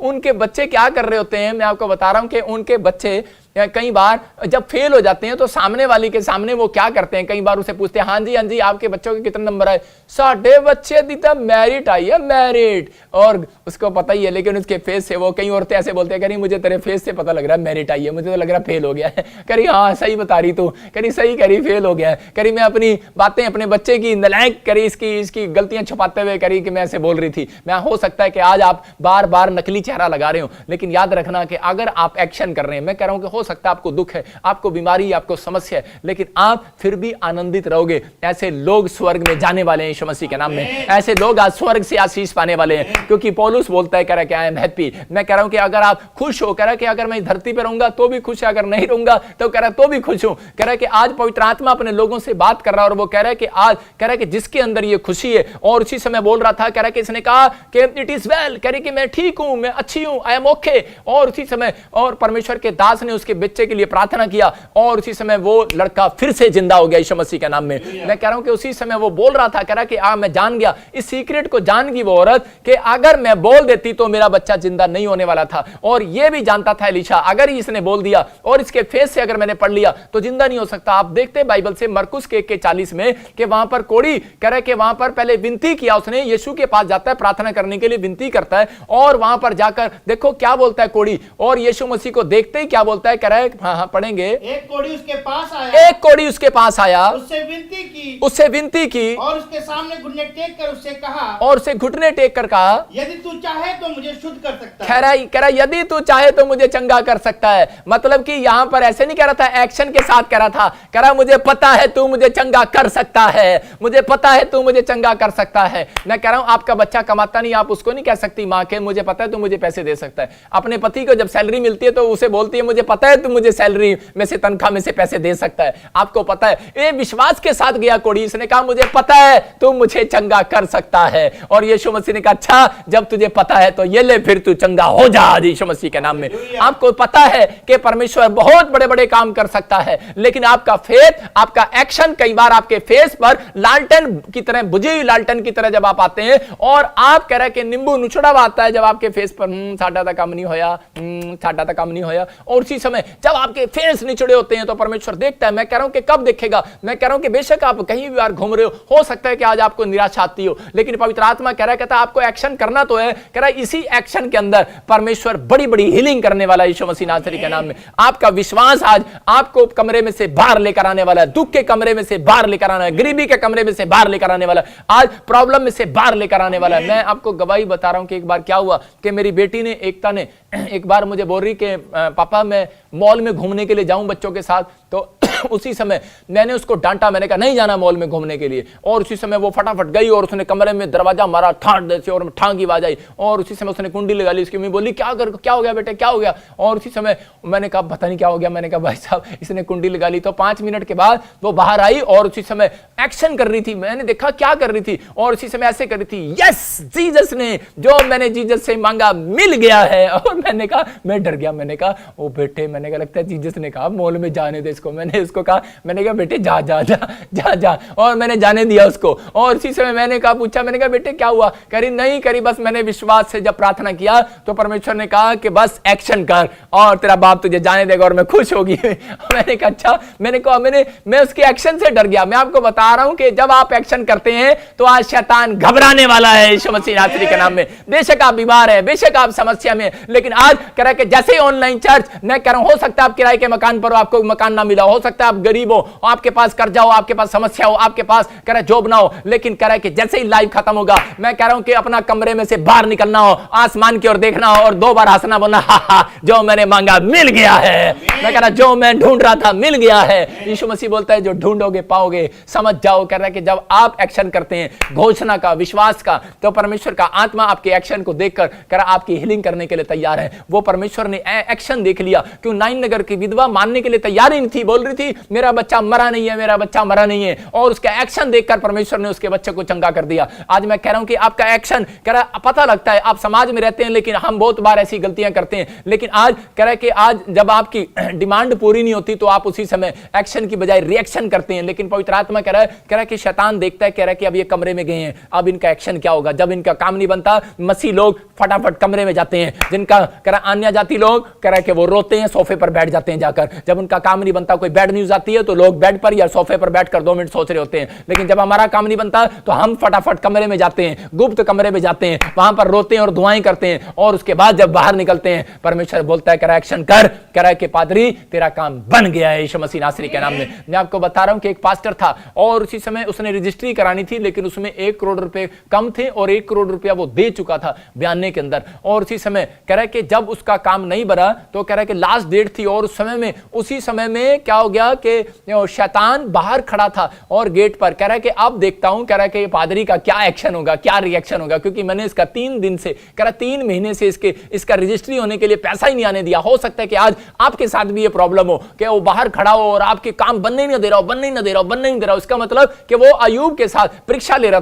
उनके बच्चे क्या कर रहे होते हैं, मैं आपको बता रहा हूं कि उनके बच्चे कई बार जब फेल हो जाते हैं तो सामने वाली के सामने वो क्या करते हैं, कई बार उसे पूछते हैं हाँ जी आपके बच्चों के कितने नंबर आए, 6 बच्चे दीता मेरिट आई है, मेरिट। और उसको पता ही है, लेकिन उसके फेस से वो, कई औरतें ऐसे बोलते हैं, करी मुझे तेरे फेस से पता लग रहा है मेरिट आई है, मुझे तो लग रहा है फेल हो गया है। करी हाँ सही बता रही तू, करी सही करी फेल हो गया है। करी मैं अपनी बातें अपने बच्चे की नलायक करी, इसकी गलतियां छुपाते हुए करी कि मैं ऐसे बोल रही थी। मैं हो सकता है कि आज आप बार बार नकली चेहरा लगा रहे हो, लेकिन याद रखना कि अगर आप एक्शन कर रहे हैं, मैं कह रहा हूं कि हो सकता है आपको दुख है, आपको बीमारी, आपको समस्या है, लेकिन आप फिर भी आनंदित रहोगे। ऐसे लोग स्वर्ग में जाने वाले हैं यीशु मसीह के नाम में। ऐसे लोग आज स्वर्ग से आशीष पाने वाले हैं, क्योंकि पौलुस बोलता है, कह रहा है कि आई एम हैप्पी। मैं कह रहा हूं कि अगर आप खुश हो, कह रहा है कि अगर मैं धरती पर रहूंगा तो भी खुश है, अगर नहीं रहूंगा तो कह रहा है तो भी खुश हूं। कह रहा है कि आज पवित्र आत्मा अपने लोगों से बात कर रहा है, और वो कह रहा है कि आज, कह रहा है कि जिसके अंदर ये खुशी है। और उसी समय बोल रहा था, कह रहा है कि इसने कहा कि इट इज वेल, कह रही कि मैं ठीक हूं, मैं अच्छी हूं, आई एम ओके। और उसी समय और परमेश्वर के दास ने उसके उसके बच्चे के लिए प्रार्थना किया और उसी समय वो लड़का फिर से जिंदा हो गया यीशु मसीह के नाम में। मैं कह रहा हूं कि उसी समय वो बोल रहा था, कह रहा कि मैं जान गया, इस सीक्रेट को जान गई वो औरत कि अगर मैं बोल देती तो मेरा बच्चा जिंदा नहीं होने वाला था। और ये भी जानता था एलीशा, अगर इसने बोल दिया और इसके फेस से अगर मैंने पढ़ लिया तो जिंदा नहीं हो सकता। आप देखते बाइबल से मरकुस के 1:40 में कि वहां पर कोड़ी कह रहा है कि वहां पर पहले विनती किया उसने, यीशु के पास जाता है प्रार्थना करने के लिए, विनती करता है और वहां पर जाकर देखो क्या बोलता है कोड़ी, और यीशु मसीह को देखते ही क्या बोलता है, कह रहा है हाँ पढ़ेंगे, एक कोड़ी उसके पास आया, एक कोड़ी उसके पास आया, उससे विनती की और उसके सामने घुटने टेक कर उससे कहा, और उसे घुटने टेक कर कहा, यदि तू चाहे तो मुझे शुद्ध कर सकता है। कह रहा यदि तू चाहे तो मुझे चंगा कर सकता है। मतलब कि यहां पर ऐसे नहीं कह रहा था, एक्शन के साथ कह रहा था, कह रहा मुझे पता है तू मुझे चंगा कर सकता है, मुझे पता है तू मुझे चंगा कर सकता है। मैं कह रहा हूं आपका बच्चा कमाता नहीं, आप उसको नहीं कह सकती मां के मुझे पता है तू मुझे पैसे दे सकता है। अपने पति को जब सैलरी मिलती है तो उसे बोलती है मुझे पता है तू मुझे सैलरी में से, तनख्वाह में से पैसे दे सकता है, आपको पता है। ये विश्वास के साथ गया कोड़ी, इसने कहा मुझे पता है तू मुझे चंगा कर सकता है। और यीशु मसीह ने कहा अच्छा जब तुझे पता है तो ये ले फिर तू चंगा हो जा यीशु मसीह के नाम में। आपको पता है कि परमेश्वर बहुत बड़े बड़े काम कर सकता है, लेकिन आपका फेथ, आपका एक्शन कई बार आपके फेस पर लालटेन की तरह, बुझी हुई लालटेन की तरह जब आप आते हैं और आप कह रहे कि नींबू नुचड़ा आता है जब आपके फेस पर, साडा तक काम नहीं होया, साडा तक काम नहीं होया, और उसी समय जब आपके फेस निचड़े होते हैं तो परमेश्वर देखता है। मैं कह रहा हूं कि कब देखेगा, मैं कह रहा हूं कि बेशक आप कहीं भी बार घूम रहे हो सकता है कि आज आपको निराशा आती हो, लेकिन पवित्र आत्मा कह रहा है, कहता है आपको एक्शन करना तो है, कह रहा है इसी एक्शन के अंदर परमेश्वर बड़ी बड़ी हीलिंग करने वाला यीशु मसीह नासरी के नाम में। आपका विश्वास आज आपको कमरे में से बाहर लेकर आने वाला है, दुख के कमरे में से बाहर लेकर आना है, गरीबी के कमरे में से बाहर लेकर आने वाला है, आज प्रॉब्लम में से बाहर लेकर आने वाला है। मैं आपको गवाही बता रहा हूं कि एक बार क्या हुआ कि मेरी बेटी ने, एकता ने एक बार मुझे बोल रही कि पापा मैं मॉल में घूमने के लिए जाऊं बच्चों के साथ, तो उसी समय मैंने उसको डांटा, मैंने कहा नहीं जाना मॉल में घूमने के लिए, और उसी समय वो फटाफट गई और उसने कमरे में दरवाजा मारा ठाड़ से, और ठां की आवाज आई और उसी समय उसने कुंडी लगा ली। उसकी मम्मी बोली क्या हो गया बेटे, क्या हो गया? और उसी समय मैंने कहा पता नहीं क्या हो गया, मैंने कहा भाई साहब इसने कुंडी लगा ली। तो 5 मिनट के बाद वो बाहर आई और उसी समय एक्शन कर रही थी, मैंने देखा क्या कर रही थी, और उसी समय ऐसे कर रही थी, यस जीसस ने जो मैंने जीसस से मांगा मिल गया है। और मैंने कहा, मैं डर गया, मैंने कहा ओ बेटे, मैंने कहा लगता है जीसस ने कहा मॉल में जाने दे इसको। मैंने उसको कहा, मैंने कहा बेटे जा जा जा जा जा, और मैंने जाने दिया उसको। और इसी समय मैंने कहा, पूछा, मैंने कहा बेटे क्या हुआ? करी नहीं करी, बस मैंने विश्वास से जब प्रार्थना किया तो परमेश्वर ने कहा कि बस एक्शन कर और तेरा बाप तुझे जाने देगा और मैं खुश होगी। मैंने कहा अच्छा, मैंने कहा मैं उसके एक्शन से डर गया। मैं आपको बता रहा हूं कि जब आप एक्शन करते हैं तो आज शैतान घबराने वाला है यीशु मसीह नासरी के नाम में। बेशक आप बीमार है, बेशक आप समस्या में, लेकिन आज कह रहा है कि जैसे ऑनलाइन चर्च, मैं कह रहा हूं हो सकता है आप किराए के मकान पर हो, आपको मकान ना मिला, हो सकता है आप गरीब हो, आपके पास कर्जा हो, आपके पास समस्या हो, आपके पास कह रहा है जॉब ना हो, लेकिन कह रहा है कि जैसे ही लाइव खत्म होगा, मैं कह रहा हूं कि अपना कमरे में से बाहर निकलना हो, आसमान की ओर देखना हो और 2 बार हंसना, बोलना हा हा जो मैंने मांगा मिल गया है। मैं कह रहा जो मैं ढूंढ रहा था मिल गया है। यीशु मसीह बोलता है जो ढूंढोगे पाओगे, समझ जाओ। कह रहा है कि जब आप एक्शन करते हैं घोषणा का, विश्वास का, तो परमेश्वर का आत्मा आपके एक्शन को देखकर कह रहा आपकी हीलिंग करने के लिए तैयार है। वो परमेश्वर ने एक्शन देख लिया। क्यों नाइन नगर की विधवा मानने के लिए तैयार ही नहीं थी, बोल रही थी मेरा बच्चा मरा नहीं है, मेरा बच्चा मरा नहीं है, और उसका एक्शन देखकर परमेश्वर ने उसके बच्चे को चंगा कर दिया। आज मैं कह रहा हूं कि आपका एक्शन, कह रहा पता लगता है आप समाज में रहते हैं, लेकिन हम बहुत बार ऐसी गलतियां करते हैं, लेकिन आज कह रहा है कि आज जब आपकी डिमांड पूरी नहीं होती तो आप उसी समय एक्शन की बजाय रिएक्शन करते हैं। लेकिन पवित्र आत्मा कह रहा है कि शैतान देखता है, कह रहा है कि अब ये कमरे में गए हैं, अब इनका एक्शन क्या होगा? जब इनका काम नहीं बनता, मसीह लोग फटाफट कमरे में जाते हैं, जिनका कह रहा अन्य जाति लोग कह रहा है कि वो रोते हैं, सोफे पर बैठ जाते हैं जाकर। जब उनका काम नहीं बनता, कोई बैड न्यूज आती है तो लोग बेड पर या सोफे पर बैठकर 2 मिनट सोच रहे होते हैं, लेकिन जब हमारा काम नहीं बनता तो हम फटाफट कमरे में जाते हैं, गुप्त कमरे में जाते हैं, वहां पर रोते हैं और दुआएं करते हैं, और उसके बाद जब बाहर निकलते हैं परमेश्वर बोलता है कह रहा एक्शन कर, कह रहा है कि पादरी तेरा काम बन गया है यीशु मसीह नासरी के नाम में। मैं आपको बता रहा हूं कि एक पास्टर था और उसी समय उसने रजिस्ट्री करानी थी, लेकिन उसमें 1 करोड़ रुपए कम थे और 1 करोड़ रुपया वो दे चुका था बयाने के अंदर। और उसी समय कह रहा है कि जब उसका काम नहीं बना तो कह रहा है कि लास्ट डेट थी, और उस समय में, उसी समय में क्या हो गया देखा कि शैतान बाहर खड़ा था और गेट पर कह रहा है कि अब देखता हूं, कह रहा है कि पादरी का क्या एक्शन होगा, क्या रिएक्शन होगा, क्योंकि मैंने इसका 3 दिन से, कह रहा 3 महीने से इसका रजिस्ट्री होने के लिए पैसा ही नहीं आने दिया। हो सकता है कि आज आपके साथ भी ये प्रॉब्लम हो कि वो बाहर खड़ा हो और आपके काम बनने नहीं दे रहा हो, इसका मतलब कि वो अय्यूब के साथ परीक्षा ले रहा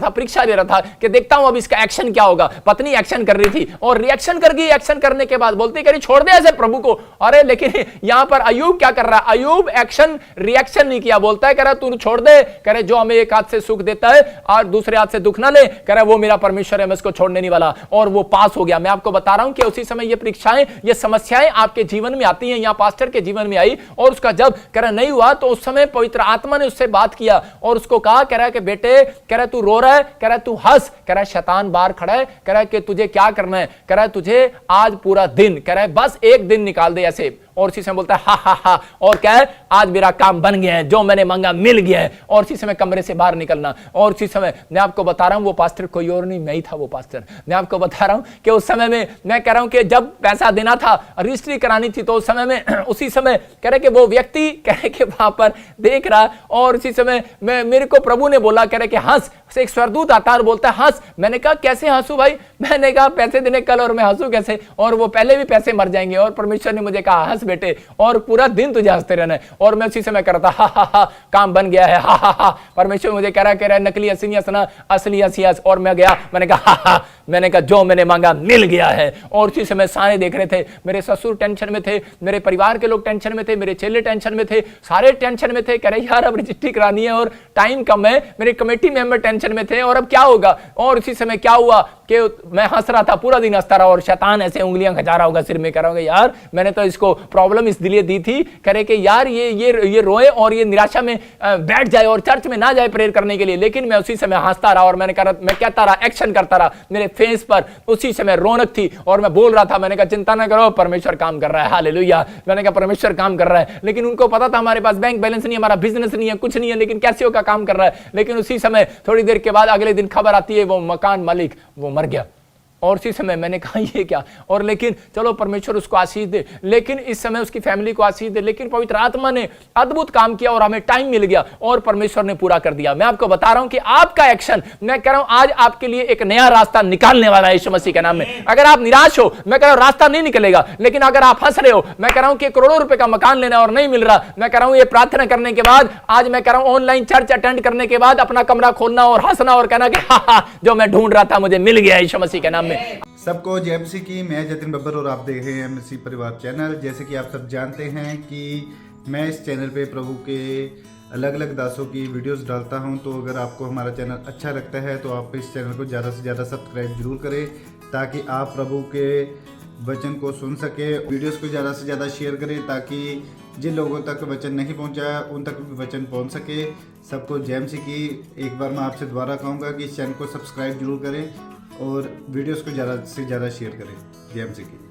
था कि देखता हूं अब इसका एक्शन क्या होगा। पत्नी एक्शन कर रही थी और रिएक्शन कर गई। एक्शन करने के बाद बोलती कह रही छोड़ दे ऐसे प्रभु को। अरे लेकिन यहां पर अय्यूब क्या कर रहा है? अय्यूब एक्शन रिएक्शन नहीं किया। बोलता है कह रहा तू छोड़ दे, कह रहे जो हमें एक हाथ से सुख देता है और दूसरे हाथ से दुख ना ले, कह रहा वो मेरा परमेश्वर है, मैं इसको छोड़ने नहीं वाला। और वो पास हो गया। मैं आपको बता रहा हूं कि उसी समय ये परीक्षाएं, ये समस्याएं आपके जीवन में आती हैं। यहां पास्टर के जीवन में आई और उसका जब कह रहा नहीं हुआ तो उस समय पवित्र आत्मा ने उससे बात किया और उसको कहा, कह रहा है कि बेटे, कह रहा तू रो रहा है, कह रहा तू हंस, कह रहा शैतान बाहर खड़ा है, कह रहा है कि तुझे क्या करना है, कह रहा है तुझे आज पूरा दिन, कह रहा है बस एक दिन निकाल दे ऐसे। और इसी समय बोलता है हा हा हा, और क्या है आज मेरा काम बन गया है, जो मैंने मांगा मिल गया है। और इसी समय कमरे से बाहर निकलना। और इसी समय मैं आपको बता रहा हूं वो पास्टर कोई और नहीं, मैं ही था वो पास्टर। मैं आपको बता रहा हूं कि उस समय में मैं कह रहा हूं कि जब पैसा देना था, रजिस्ट्री करानी थी, तो उस समय में उसी समय कह रहे कि वो व्यक्ति कह रहे कि वहां पर देख रहा। और इसी समय मेरे को प्रभु ने बोला, कह रहे कि हंस। एक स्वर्गदूत आता और बोलता है हंस। मैंने कहा कैसे हंसू भाई? मैंने कहा पैसे देने कल और मैं हंसू कैसे? और वो पहले भी पैसे मर जाएंगे। और परमेश्वर ने मुझे कहा हंस बेटे, और पूरा दिन तुझे हंसते रहना है। और मैं उसी समय कर रहा था हा हा, काम बन गया है, हा हा हा। परमेश्वर मुझे कह रहा है नकली हंसी हंसना, असली हंसी हंस। और मैं गया, मैंने कहा हा हा, मैंने कहा जो मैंने मांगा मिल गया है। और उसी समय सारे देख रहे थे, मेरे ससुर टेंशन में थे, मेरे परिवार के लोग टेंशन में थे, मेरे चेले टेंशन में थे, सारे टेंशन में थे। कह रहे यार अब रजिस्ट्री करानी है और टाइम कम है। मेरे कमेटी मेंबर टेंशन में थे और अब क्या होगा। और इसी समय क्या हुआ कि मैं हंस रहा था, पूरा दिन हंसता रहा और शैतान ऐसे उंगलियां खचा रहा होगा सिर में, कर रहा होगा यार मैंने तो इसको प्रॉब्लम इसलिए दी थी, करे कि यार ये रोए और ये निराशा में बैठ जाए और चर्च में ना जाए प्रेयर करने के लिए। लेकिन मैं उसी समय हंसता रहा और मैं कहता रहा, एक्शन करता रहा। मेरे फेस पर उसी समय रौनक थी और मैं बोल रहा था, मैंने कहा चिंता ना करो परमेश्वर काम कर रहा है, हालेलुया। मैंने कहा परमेश्वर काम कर रहा है। लेकिन उनको पता था हमारे पास बैंक बैलेंस नहीं है, हमारा बिजनेस नहीं है, कुछ नहीं है, लेकिन कैसे का काम कर रहा है। लेकिन उसी समय थोड़ी देर के बाद अगले दिन खबर आती है वो मकान मालिक वो मर गया। और उसी समय मैंने कहा ये क्या। और लेकिन चलो परमेश्वर उसको आशीष दे, लेकिन इस समय उसकी फैमिली को आशीष दे। लेकिन पवित्र आत्मा ने अद्भुत काम किया और हमें टाइम मिल गया और परमेश्वर ने पूरा कर दिया। मैं आपको बता रहा हूं कि आपका एक्शन, मैं कह रहा हूं आज आपके लिए एक नया रास्ता निकालने वाला है यीशु मसीह के नाम में। अगर आप निराश हो, मैं कह रहा हूं रास्ता नहीं निकलेगा। लेकिन अगर आप हंस रहे हो, मैं कह रहा हूं कि करोड़ों रुपए का मकान लेना और नहीं मिल रहा, मैं कह रहा हूं ये प्रार्थना करने के बाद, आज मैं कह रहा हूं ऑनलाइन चर्च अटेंड करने के बाद अपना कमरा खोलना और हंसना और कहना कि हा हा, जो मैं ढूंढ रहा था मुझे मिल गया यीशु मसीह के नाम में। सबको जय मसीह की। मैं जतिन बब्बर और आप देख रहे हैं मसीह परिवार चैनल। जैसे कि आप सब जानते हैं कि मैं इस चैनल पे प्रभु के अलग अलग दासों की वीडियोस डालता हूं, तो अगर आपको हमारा चैनल अच्छा लगता है तो आप इस चैनल को ज़्यादा से ज़्यादा सब्सक्राइब जरूर करें, ताकि आप प्रभु के वचन को सुन सके। वीडियोस को ज़्यादा से ज़्यादा शेयर करें ताकि जिन लोगों तक वचन नहीं पहुंचा उन तक भी वचन पहुंच सके। सबको जय मसीह की। एक बार मैं आपसे दोबारा कहूँगा कि इस चैनल को सब्सक्राइब जरूर करें और वीडियोस को ज़्यादा से ज़्यादा शेयर करें। जय मसीह की।